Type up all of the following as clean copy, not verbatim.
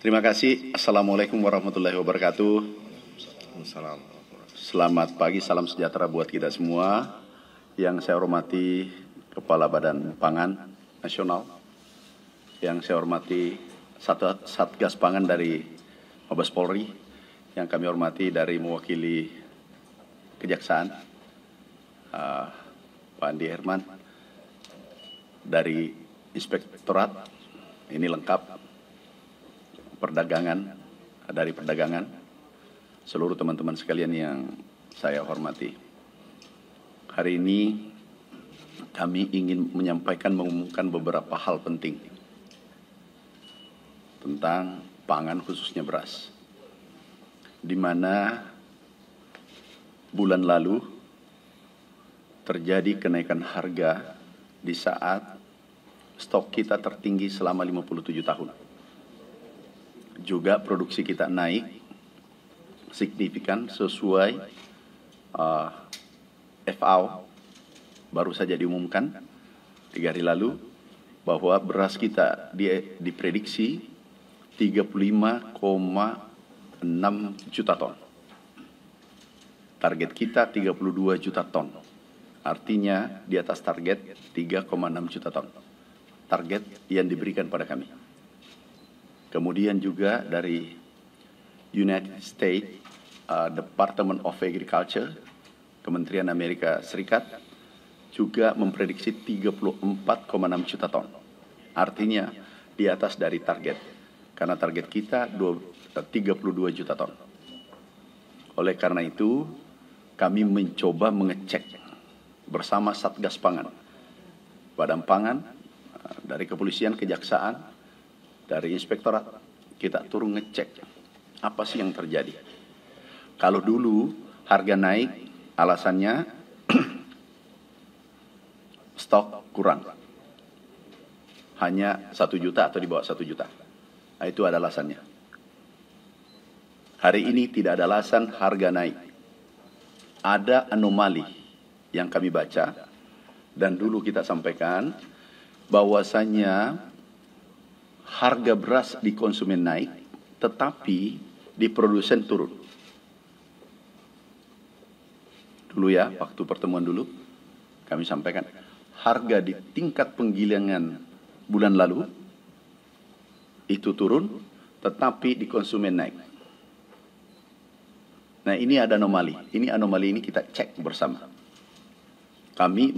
Terima kasih. Assalamualaikum warahmatullahi wabarakatuh. Selamat pagi, salam sejahtera buat kita semua. Yang saya hormati Kepala Badan Pangan Nasional, yang saya hormati Satgas Pangan dari Mabes Polri, yang kami hormati dari mewakili Kejaksaan, Pak Andi Herman, dari Inspektorat, ini lengkap, dari perdagangan, seluruh teman-teman sekalian yang saya hormati. Hari ini kami ingin mengumumkan beberapa hal penting tentang pangan, khususnya beras, di mana bulan lalu terjadi kenaikan harga di saat stok kita tertinggi selama 57 tahun. Juga produksi kita naik signifikan sesuai FAO baru saja diumumkan 3 hari lalu bahwa beras kita diprediksi 35,6 juta ton. Target kita 32 juta ton. Artinya di atas target 3,6 juta ton. Target yang diberikan pada kami. Kemudian juga dari United States Department of Agriculture, Kementerian Amerika Serikat, juga memprediksi 34,6 juta ton. Artinya di atas dari target. Karena target kita 32 juta ton. Oleh karena itu, kami mencoba mengecek bersama Satgas Pangan, Badan Pangan, dari Kepolisian, Kejaksaan, dari Inspektorat, kita turun ngecek apa sih yang terjadi. Kalau dulu harga naik alasannya stok kurang, hanya 1 juta atau di bawah 1 juta. Nah, itu ada alasannya. Hari ini tidak ada alasan harga naik. Ada anomali yang kami baca dan dulu kita sampaikan bahwasanya harga beras di konsumen naik, tetapi di produsen turun. Dulu ya, waktu pertemuan dulu, kami sampaikan, harga di tingkat penggilingan bulan lalu, itu turun, tetapi di konsumen naik. Nah, ini ada anomali. Anomali ini kita cek bersama. Kami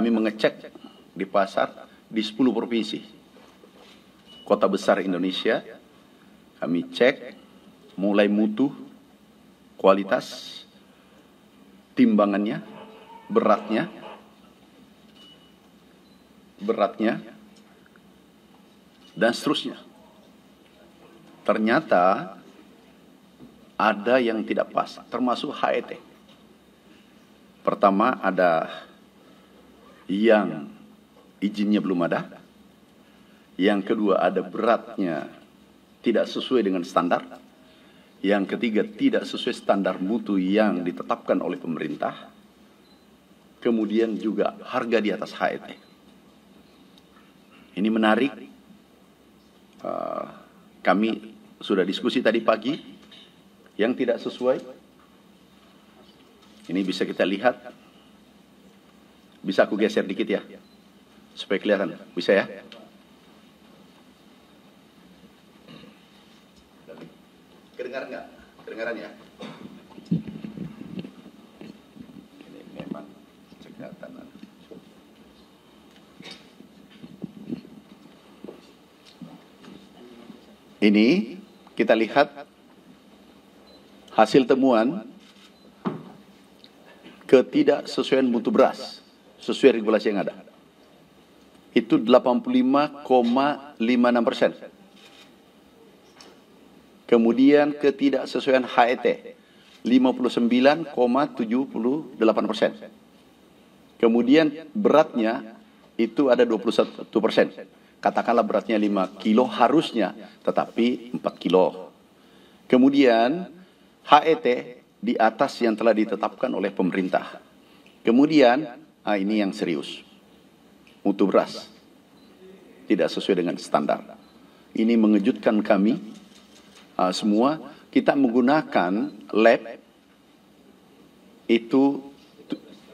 mengecek di pasar, di 10 provinsi, kota besar Indonesia, kami cek mulai mutu, kualitas, timbangannya, beratnya, dan seterusnya. Ternyata ada yang tidak pas, termasuk HET. Pertama ada yang izinnya belum ada. Yang kedua ada beratnya tidak sesuai dengan standar. Yang ketiga tidak sesuai standar mutu yang ditetapkan oleh pemerintah. Kemudian juga harga di atas HET. Ini menarik. Kami sudah diskusi tadi pagi. Yang tidak sesuai. Ini bisa kita lihat. Bisa aku geser dikit ya, supaya kelihatan. Bisa ya? Kedengaran nggak? Kedengaran ya? Ini memang cekatan. Ini kita lihat hasil temuan ketidaksesuaian mutu beras sesuai regulasi yang ada. Itu 85,56%. Kemudian ketidaksesuaian HET 59,78%. Kemudian beratnya itu ada 21%. Katakanlah beratnya 5 kilo harusnya, tetapi 4 kilo. Kemudian HET di atas yang telah ditetapkan oleh pemerintah. Kemudian ini yang serius, mutu beras tidak sesuai dengan standar. ini mengejutkan kami semua. Kita menggunakan lab itu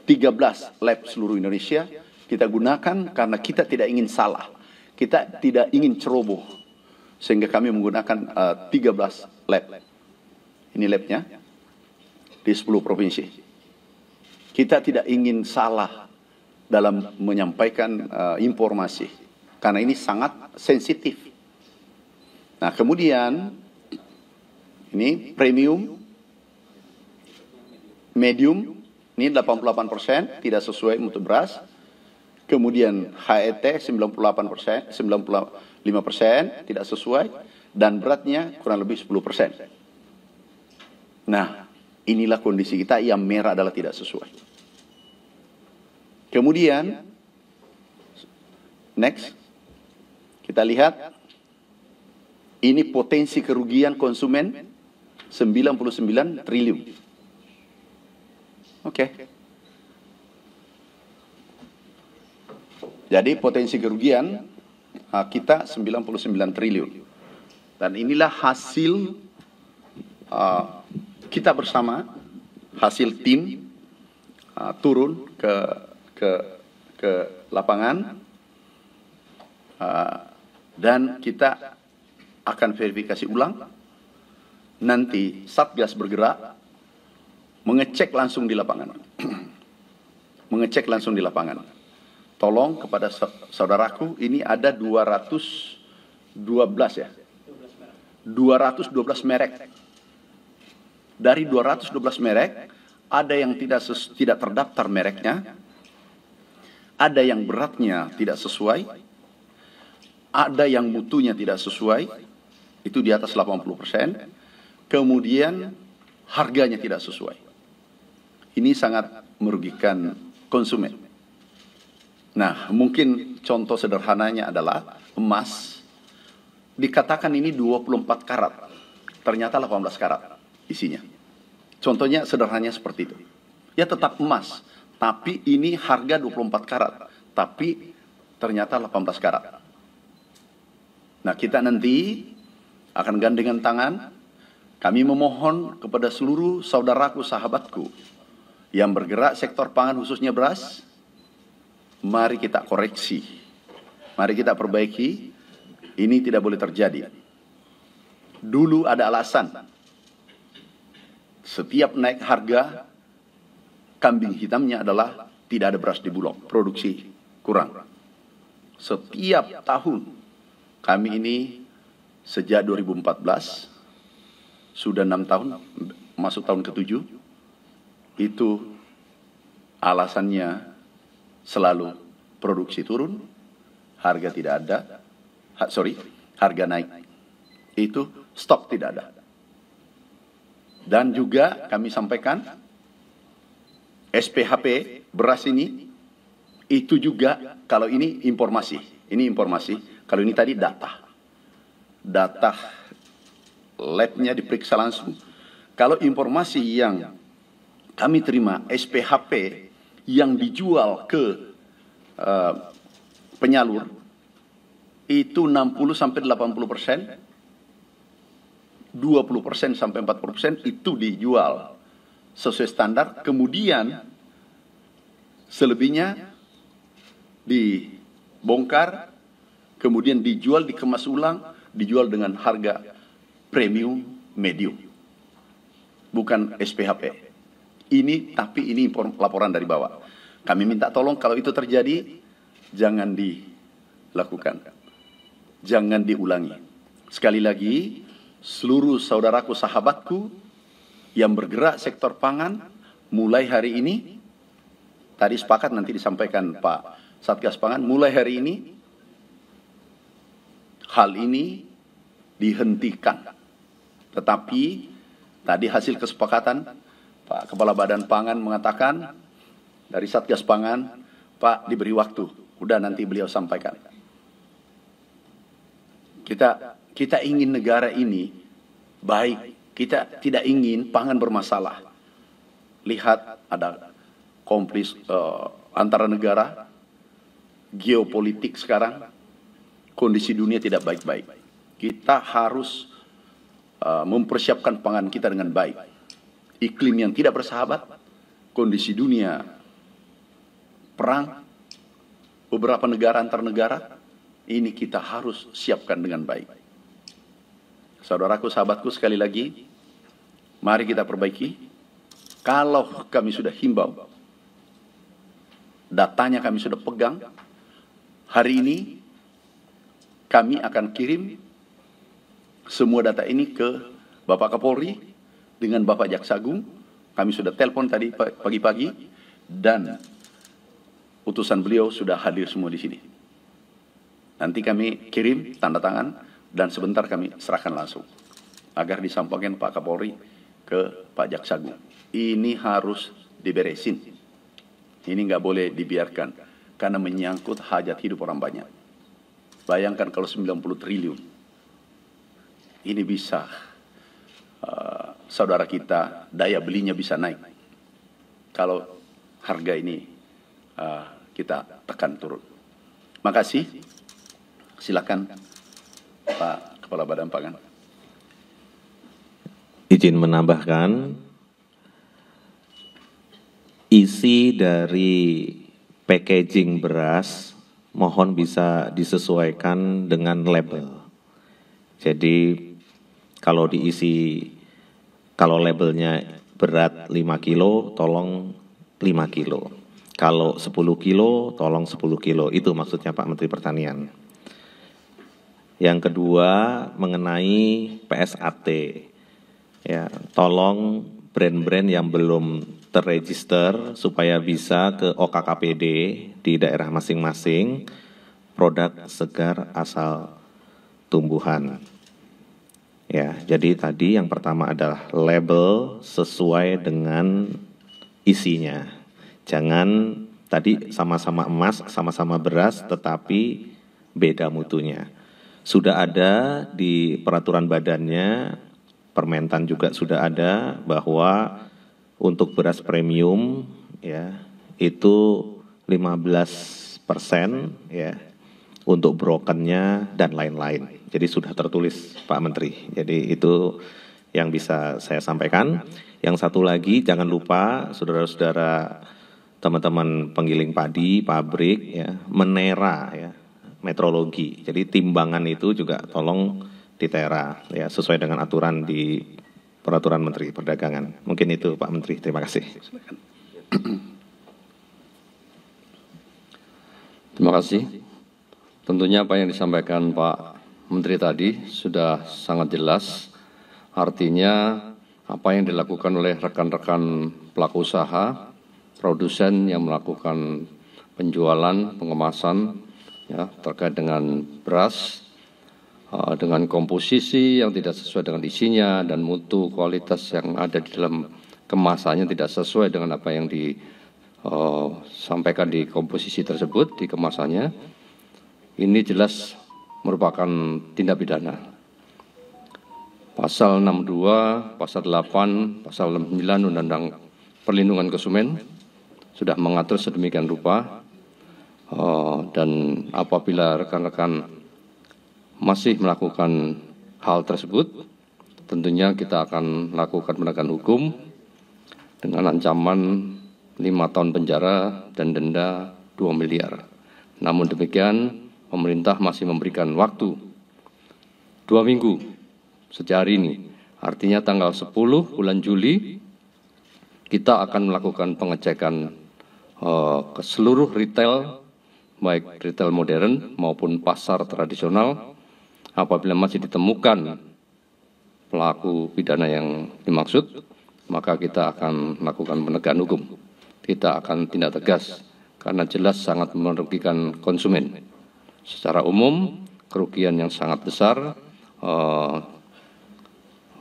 13 lab seluruh Indonesia. Kita gunakan karena kita tidak ingin salah. Kita tidak ingin ceroboh. Sehingga kami menggunakan 13 lab. Ini labnya di 10 provinsi. Kita tidak ingin salah dalam menyampaikan informasi. Karena ini sangat sensitif. Nah, kemudian ini premium, medium, ini 88% tidak sesuai mutu beras. Kemudian HET 98%, 95% tidak sesuai, dan beratnya kurang lebih 10%. Nah, inilah kondisi kita, yang merah adalah tidak sesuai. Kemudian, next, kita lihat, ini potensi kerugian konsumen 99 triliun. Oke. Jadi potensi kerugian kita 99 triliun. Dan inilah hasil kita bersama, hasil tim turun ke lapangan, dan kita akan verifikasi ulang. Nanti Satgas bergerak mengecek langsung di lapangan. Mengecek langsung di lapangan. Tolong kepada saudaraku, ini ada 212 ya. 212 merek. Dari 212 merek, ada yang tidak terdaftar mereknya, ada yang beratnya tidak sesuai, ada yang mutunya tidak sesuai, itu di atas 80%, kemudian harganya tidak sesuai. Ini sangat merugikan konsumen. Nah, mungkin contoh sederhananya adalah emas. Dikatakan ini 24 karat, ternyata 18 karat isinya. Contohnya sederhananya seperti itu. Ya tetap emas, tapi ini harga 24 karat, tapi ternyata 18 karat. Nah, kita nanti akan gandengan tangan. Kami memohon kepada seluruh saudaraku, sahabatku yang bergerak sektor pangan khususnya beras, mari kita koreksi, mari kita perbaiki. Ini tidak boleh terjadi. Dulu ada alasan, setiap naik harga, kambing hitamnya adalah tidak ada beras di Bulog, produksi kurang. Setiap tahun, kami ini sejak 2014, sudah 6 tahun, masuk tahun ke-7, itu alasannya selalu produksi turun, harga tidak ada, harga naik. Itu stok tidak ada. Dan juga kami sampaikan, SPHP beras ini, itu juga, kalau ini informasi, kalau ini tadi data labnya diperiksa langsung. Kalau informasi yang kami terima, SPHP yang dijual ke penyalur, itu 60-80%, 20% sampai 40% itu dijual sesuai standar, kemudian selebihnya dibongkar, kemudian dijual, dikemas ulang, dijual dengan harga premium medium, bukan SPHP. Tapi ini laporan dari bawah. Kami minta tolong kalau itu terjadi, jangan dilakukan, jangan diulangi. Sekali lagi, seluruh saudaraku, sahabatku yang bergerak sektor pangan, mulai hari ini, tadi sepakat nanti disampaikan Pak Satgas Pangan, mulai hari ini, hal ini dihentikan. Tetapi tadi hasil kesepakatan, Pak Kepala Badan Pangan mengatakan dari Satgas Pangan, Pak diberi waktu, udah nanti beliau sampaikan. Kita ingin negara ini baik, kita tidak ingin pangan bermasalah. Lihat ada konflik antara negara, geopolitik sekarang, kondisi dunia tidak baik-baik. Kita harus mempersiapkan pangan kita dengan baik. Iklim yang tidak bersahabat, kondisi dunia perang, beberapa negara antar negara, ini kita harus siapkan dengan baik. Saudaraku, sahabatku, sekali lagi, mari kita perbaiki. Kalau kami sudah himbau, datanya kami sudah pegang, hari ini kami akan kirim semua data ini ke Bapak Kapolri dengan Bapak Jaksa Agung. Kami sudah telepon tadi pagi-pagi dan utusan beliau sudah hadir semua di sini. Nanti kami kirim tanda tangan dan sebentar kami serahkan langsung agar disampaikan Pak Kapolri ke Pak Jaksa Agung. Ini harus diberesin. Ini nggak boleh dibiarkan karena menyangkut hajat hidup orang banyak. Bayangkan kalau 90 triliun. Ini bisa saudara kita daya belinya bisa naik. Kalau harga ini kita tekan turun. Makasih. Silakan Pak Kepala Badan Pangan. Izin menambahkan, isi dari packaging beras mohon bisa disesuaikan dengan label. Jadi kalau kalau labelnya berat 5 kilo, tolong 5 kilo. Kalau 10 kilo, tolong 10 kilo. Itu maksudnya Pak Menteri Pertanian. Yang kedua mengenai PSAT. Ya, tolong brand-brand yang belum terregister supaya bisa ke OKKPD di daerah masing-masing, produk segar asal tumbuhan. Ya, jadi tadi yang pertama adalah label sesuai dengan isinya. Jangan tadi sama-sama emas, sama-sama beras, tetapi beda mutunya. Sudah ada di peraturan badannya, Permentan juga sudah ada bahwa untuk beras premium ya itu 15% ya untuk brokennya dan lain-lain. Jadi sudah tertulis Pak Menteri. Jadi itu yang bisa saya sampaikan. Yang satu lagi jangan lupa saudara-saudara teman-teman penggiling padi, pabrik ya, menera ya, metrologi. Jadi timbangan itu juga tolong ditera ya sesuai dengan aturan di Peraturan Menteri Perdagangan. Mungkin itu Pak Menteri, terima kasih. Terima kasih. Tentunya apa yang disampaikan Pak Menteri tadi sudah sangat jelas. Artinya apa yang dilakukan oleh rekan-rekan pelaku usaha, produsen yang melakukan penjualan, pengemasan ya, terkait dengan beras, dengan komposisi yang tidak sesuai dengan isinya dan mutu kualitas yang ada di dalam kemasannya tidak sesuai dengan apa yang disampaikan di komposisi tersebut, di kemasannya, ini jelas merupakan tindak pidana. Pasal 62, Pasal 8, Pasal 9 Undang-Undang Perlindungan Konsumen sudah mengatur sedemikian rupa, dan apabila rekan-rekan masih melakukan hal tersebut, tentunya kita akan lakukan penegakan hukum dengan ancaman 5 tahun penjara dan denda 2 miliar. Namun demikian, pemerintah masih memberikan waktu 2 minggu sejak hari ini. Artinya tanggal 10 bulan Juli, kita akan melakukan pengecekan ke seluruh retail, baik retail modern maupun pasar tradisional. Apabila masih ditemukan pelaku pidana yang dimaksud, maka kita akan melakukan penegakan hukum. Kita akan tindak tegas karena jelas sangat merugikan konsumen. Secara umum, kerugian yang sangat besar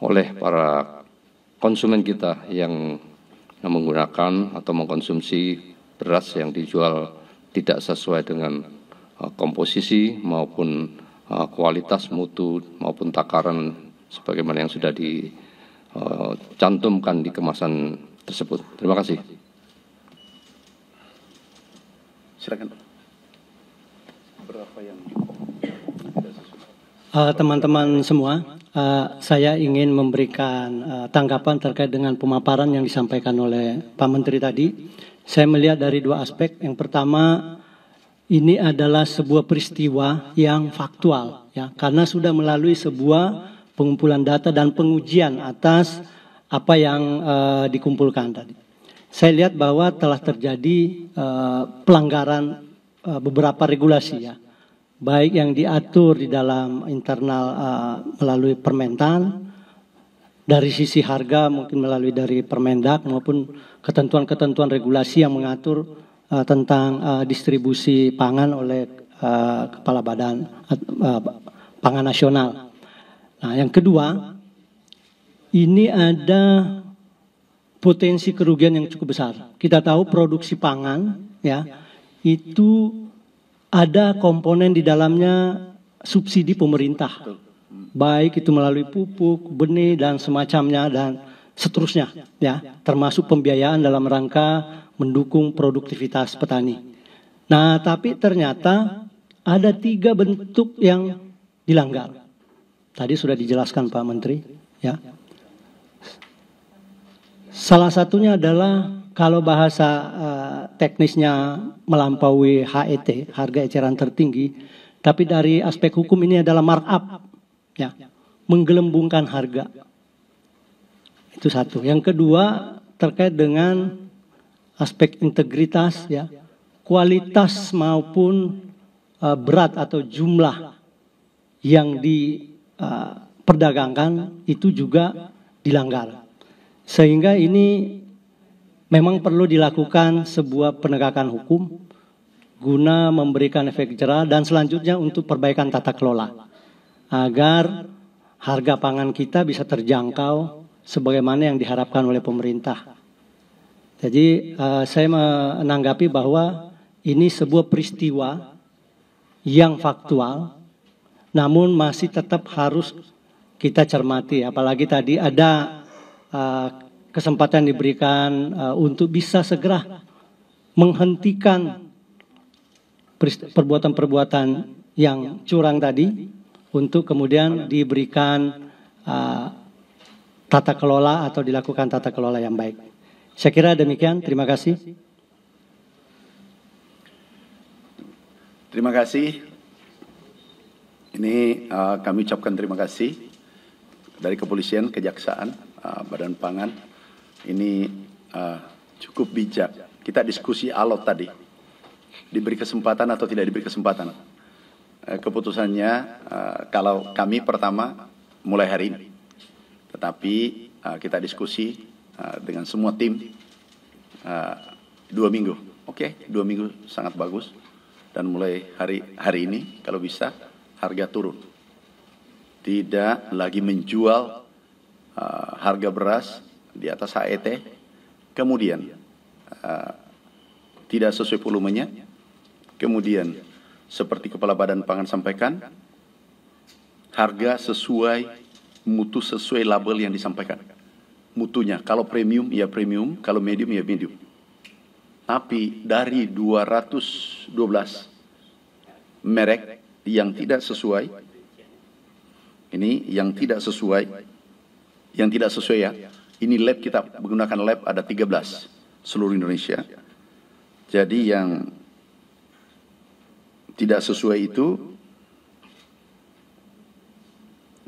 oleh para konsumen kita yang menggunakan atau mengkonsumsi beras yang dijual tidak sesuai dengan komposisi maupun kualitas, mutu maupun takaran sebagaimana yang sudah dicantumkan di kemasan tersebut. Terima kasih. Silakan. Berapa yang tidak sesuai? Teman-teman semua, saya ingin memberikan tanggapan terkait dengan pemaparan yang disampaikan oleh Pak Menteri tadi. Saya melihat dari dua aspek. Yang pertama, ini adalah sebuah peristiwa yang faktual, ya, karena sudah melalui sebuah pengumpulan data dan pengujian atas apa yang dikumpulkan tadi. Saya lihat bahwa telah terjadi pelanggaran beberapa regulasi, ya, baik yang diatur di dalam internal melalui Permentan, dari sisi harga mungkin melalui dari Permendak, maupun ketentuan-ketentuan regulasi yang mengatur tentang distribusi pangan oleh Kepala Badan Pangan Nasional. Nah, yang kedua, ini ada potensi kerugian yang cukup besar. Kita tahu produksi pangan, ya, itu ada komponen di dalamnya subsidi pemerintah, baik itu melalui pupuk, benih, dan semacamnya, dan seterusnya, ya, termasuk pembiayaan dalam rangka mendukung produktivitas petani. Nah, tapi ternyata ada 3 bentuk yang dilanggar. Tadi sudah dijelaskan Pak Menteri, ya. Salah satunya adalah kalau bahasa teknisnya melampaui HET, harga eceran tertinggi, tapi dari aspek hukum ini adalah markup, ya, menggelembungkan harga. Itu satu. Yang kedua terkait dengan aspek integritas, ya, kualitas maupun berat atau jumlah yang diperdagangkan itu juga dilanggar. Sehingga ini memang perlu dilakukan sebuah penegakan hukum guna memberikan efek jerah dan selanjutnya untuk perbaikan tata kelola agar harga pangan kita bisa terjangkau sebagaimana yang diharapkan oleh pemerintah. Jadi saya menanggapi bahwa ini sebuah peristiwa yang faktual, namun masih tetap harus kita cermati, apalagi tadi ada kesempatan diberikan untuk bisa segera menghentikan perbuatan-perbuatan yang curang tadi, untuk kemudian diberikan tata kelola atau dilakukan tata kelola yang baik. Saya kira demikian, terima kasih. Terima kasih. Ini kami ucapkan terima kasih dari kepolisian, kejaksaan, Badan Pangan. Ini cukup bijak. Kita diskusi alot tadi. Diberi kesempatan atau tidak diberi kesempatan. Keputusannya kalau kami pertama mulai hari ini. Tetapi kita diskusi dengan semua tim 2 minggu. Oke, 2 minggu sangat bagus. Dan mulai hari ini kalau bisa harga turun. Tidak lagi menjual harga beras di atas HET, kemudian tidak sesuai volumenya, kemudian seperti Kepala Badan Pangan sampaikan, harga sesuai, mutu sesuai label yang disampaikan. Mutunya, kalau premium ya premium, kalau medium ya medium. Tapi dari 212 merek yang tidak sesuai, ini yang tidak sesuai ya, ini lab kita menggunakan lab ada 13 seluruh Indonesia. Jadi yang tidak sesuai itu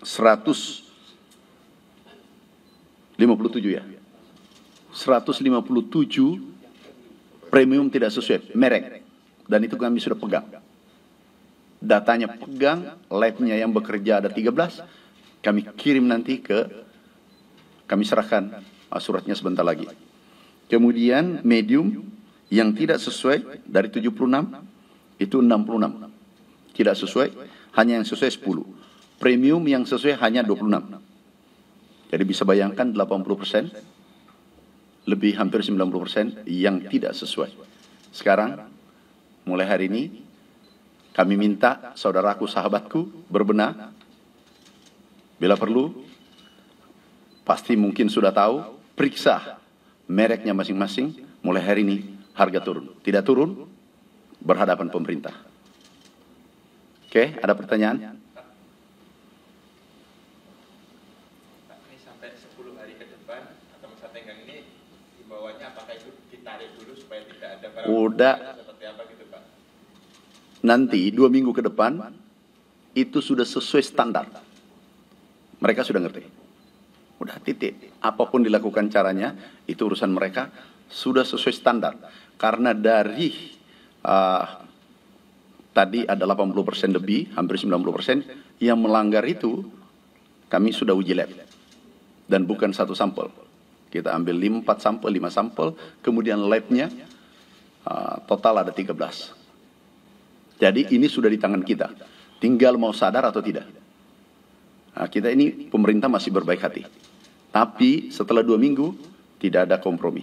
157 ya. 157 premium tidak sesuai merek, dan itu kami sudah pegang. Datanya pegang, labnya yang bekerja ada 13, kami kirim nanti kami serahkan suratnya sebentar lagi. Kemudian medium yang tidak sesuai dari 76 itu 66. Tidak sesuai, hanya yang sesuai 10. Premium yang sesuai hanya 26. Jadi bisa bayangkan 80%, lebih hampir 90% yang tidak sesuai. Sekarang, mulai hari ini, kami minta saudaraku, sahabatku berbenah. Bila perlu, pasti mungkin sudah tahu, periksa mereknya masing-masing. Mulai hari ini harga turun. Tidak turun, berhadapan pemerintah. Oke, ada pertanyaan? Udah. Nanti 2 minggu ke depan itu sudah sesuai standar. Mereka sudah ngerti. Udah titik. Apapun dilakukan caranya, itu urusan mereka, sudah sesuai standar. Karena dari tadi ada 80% lebih, hampir 90% yang melanggar itu, kami sudah uji lab. Dan bukan 1 sampel. Kita ambil 4 sampel, 5 sampel, kemudian labnya total ada 13. Jadi ini sudah di tangan kita. Tinggal mau sadar atau tidak. Nah, kita ini pemerintah masih berbaik hati. Tapi setelah 2 minggu tidak ada kompromi.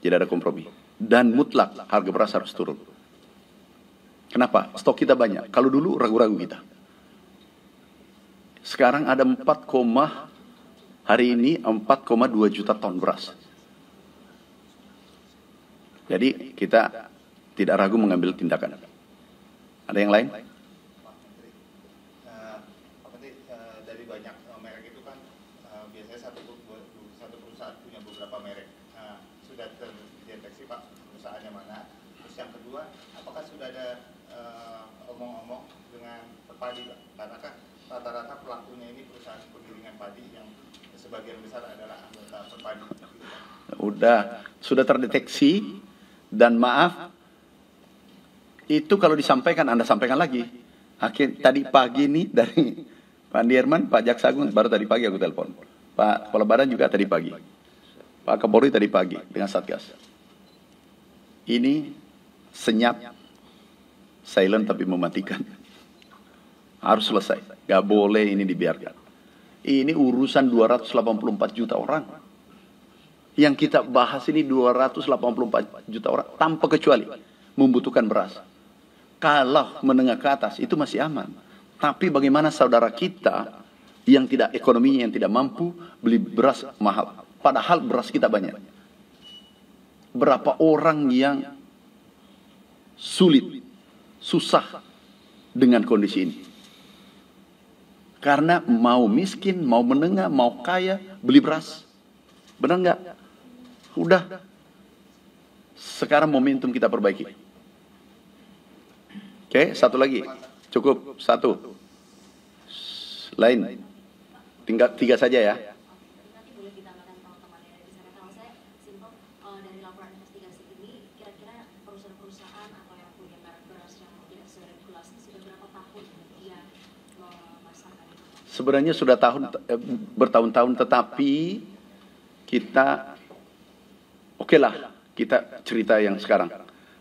Tidak ada kompromi. Dan mutlak harga beras harus turun. Kenapa? Stok kita banyak. Kalau dulu ragu-ragu kita. Sekarang ada 4,2 juta ton beras. Jadi kita tidak ragu mengambil tindakan. Ada yang lain? Dari banyak merek itu kan biasanya satu perusahaan punya beberapa merek. Sudah terdeteksi Pak perusahaannya mana? Terus yang kedua, apakah sudah ada omong-omong dengan padi Pak? Karena kan rata-rata pelakunya ini perusahaan penggilingan padi yang sebagian besar adalah anggota Perpadi. Udah, sudah terdeteksi dan maaf, itu kalau disampaikan Anda sampaikan lagi. Tadi pagi nih dari Pak Dirman, Pak Jaksagung baru tadi pagi aku telepon. Pak Kepala Badan juga tadi pagi. Pak Kapolri tadi pagi dengan Satgas. Ini senyap, silent tapi mematikan. Harus selesai. Gak boleh ini dibiarkan. Ini urusan 284 juta orang. Yang kita bahas ini 284 juta orang tanpa kecuali membutuhkan beras. Kalau menengah ke atas itu masih aman. Tapi bagaimana saudara kita yang tidak ekonominya, yang tidak mampu beli beras mahal. Padahal beras kita banyak. Berapa orang yang sulit, susah dengan kondisi ini. Karena mau miskin, mau menengah, mau kaya, beli beras. Benar nggak? Udah. Sekarang momentum kita perbaiki. Oke, satu lagi. Cukup, 1. Lain. Tinggal 3 saja ya. Nanti boleh ditambahkan teman-teman yang ada di sana. Kalau saya simpel dari laporan investigasi ini, kira-kira perusahaan-perusahaan atau yang punya merek beras yang tidak sesuai regulasi sudah berapa tahun dia memasarkan itu? Sebenarnya sudah bertahun-tahun, tetapi kita oke lah, kita cerita yang sekarang.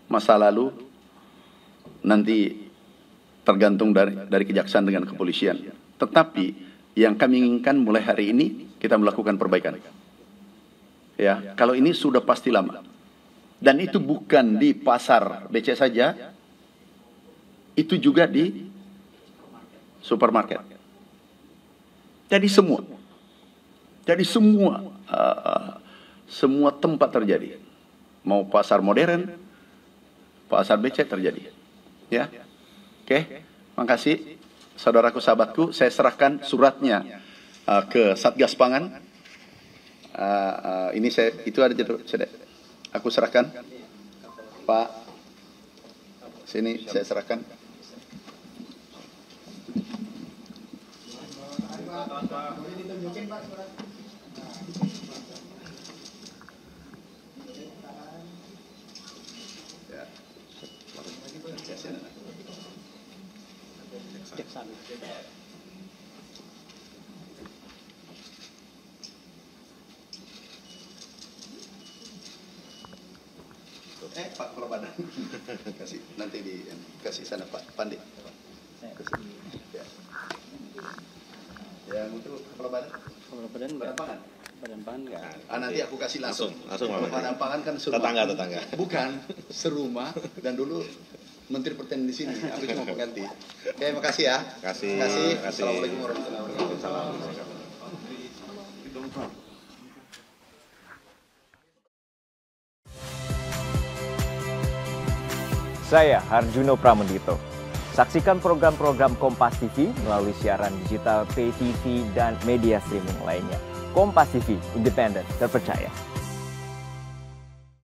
Masa lalu nanti tergantung dari kejaksaan dengan kepolisian. Tetapi yang kami inginkan mulai hari ini kita melakukan perbaikan. Ya, kalau ini sudah pasti lama. Dan itu bukan di pasar BC saja, itu juga di supermarket. Jadi semua tempat terjadi. Mau pasar modern, pasar BC terjadi. Ya. Oke, makasih saudaraku sahabatku, saya serahkan suratnya ke Satgas Pangan. Ini itu ada aku serahkan. Pak, sini saya serahkan. Pak Kepala Badan, kasih nanti dikasih sana Pak Pandi. Ya. Yang untuk Kepala Badan. Kepala Badan enggak. Badan Pangan enggak. Nanti aku kasih langsung. Badan Pangan kan serumah. Tetangga. Bukan serumah dan dulu Menteri Pertanian di sini. Aku cuma pengganti. Oke, makasih ya. Kasih. Assalamualaikum warahmatullahi wabarakatuh. Saya Harjuno Pramendito. Saksikan program-program Kompas TV melalui siaran digital, pay TV, dan media streaming lainnya. Kompas TV, independen, terpercaya.